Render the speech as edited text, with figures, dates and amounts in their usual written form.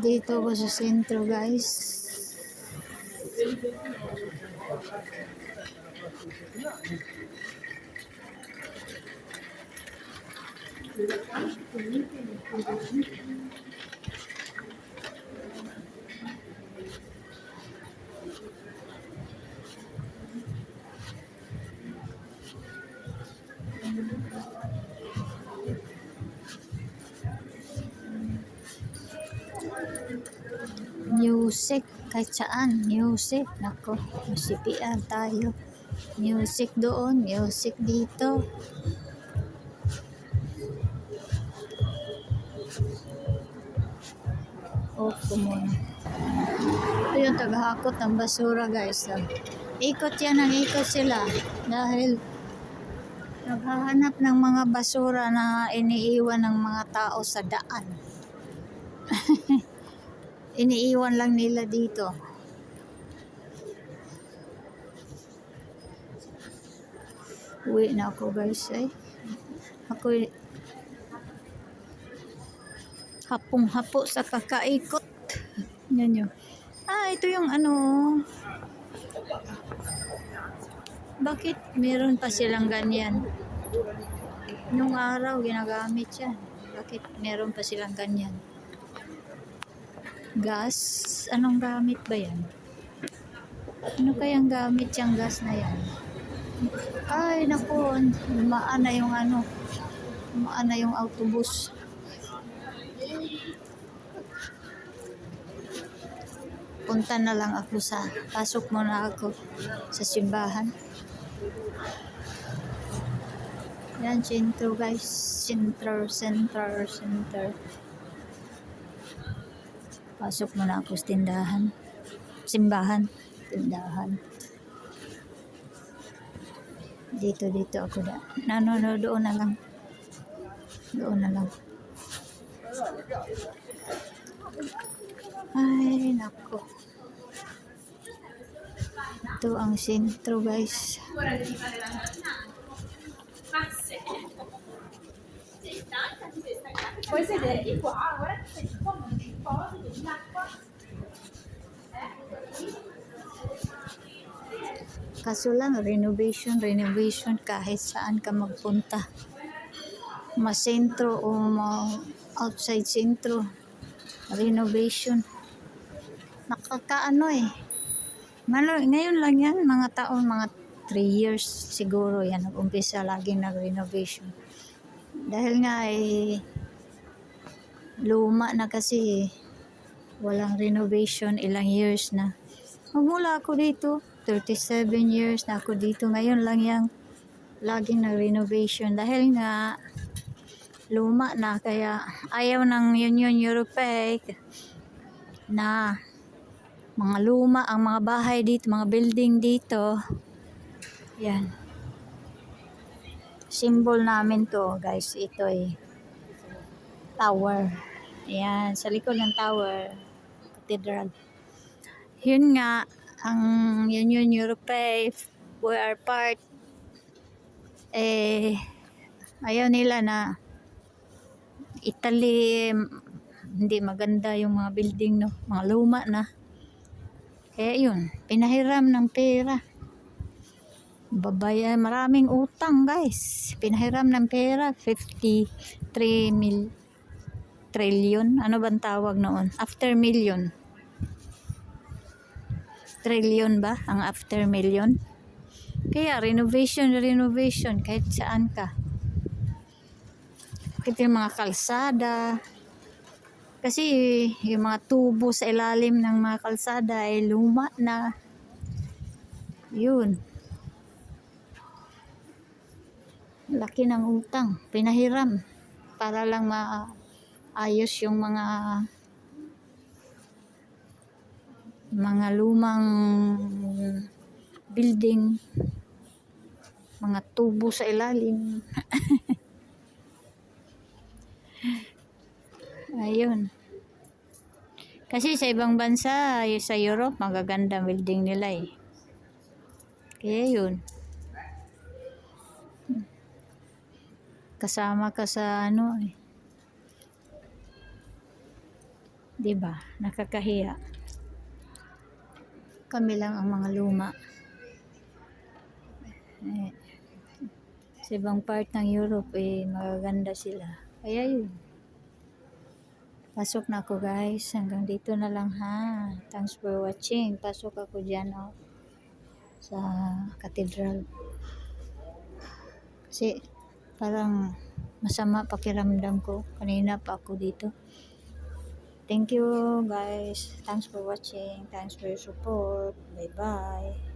Dito ako sa sentro, guys. Music, kahit saan, music. Nako, masipian tayo. Music doon, music dito. Opo muna. Ito yung taghakot ng basura, guys. Ikot yan, ang ikot sila. Dahil naghahanap ng mga basura na iniiwan ng mga tao sa daan. Iniiwan lang nila dito. Uwi na ako, guys. Ako hapong-hapo sa kakaikot. Yan yun. Ito yung ano. Bakit meron pa silang ganyan? Nung araw ginagamit yan. Bakit meron pa silang ganyan? Gas? Anong gamit ba yan? Ano kayang gamit yung gas na yan? Ay, naku. Lumaan na yung ano. Lumaan na yung autobus. Punta na lang ako pasok muna ako sa simbahan. Yan, sentro, guys. Center. Pasok muna ako sa simbahan. Dito ako doon na lang. Ay, nako. Ito ang sentro, guys. Puoi sederti qua, guarda che sei qua, non ci posi, devi l'acqua. Kaso lang, renovation kahit saan ka magpunta. Masentro o outside sentro. Renovation. Nakakaano Ngayon lang yan, mga taon, mga 3 years siguro yan, nag-umpisa laging nag-renovation. Dahil nga luma na kasi walang renovation, ilang years na. Magmula ako dito, 37 years na ako dito. Ngayon lang yan, laging nag-renovation. Dahil nga luma na, kaya ayaw ng Union Europea na mga luma ang mga bahay dito, mga building dito. Yan. Symbol namin to, guys. Ito tower. Yan, sa likod ng tower, cathedral. Yun nga, ang Union Europea, we are part, ayaw nila na Italy, hindi maganda yung mga building, no? Mga luma na. Kaya yun, pinahiram ng pera. Maraming utang, guys. Pinahiram ng pera, 53 trillion. Ano bang tawag noon? After million. Trillion ba ang after million? Kaya renovation kahit saan ka. Kahit yung mga kalsada. Kasi yung mga tubo sa ilalim ng mga kalsada ay luma na. Yun. Laki ng utang. Pinahiram para lang maayos yung mga lumang building, mga tubo sa ilalim. Ayun. Kasi sa ibang bansa, sa Europe, magaganda building nila Kaya yun. Kasama ka sa 'Di ba? Nakakahiya. Kami lang ang mga luma. Eh, sa ibang part ng Europe, magaganda sila. Kaya yun. Pasok na ako guys. Hanggang dito na lang ha. Thanks for watching. Pasok ako dyan sa cathedral. Kasi parang masama pakiramdam ko. Kanina pa ako dito. Thank you guys. Thanks for watching. Thanks for your support. Bye bye.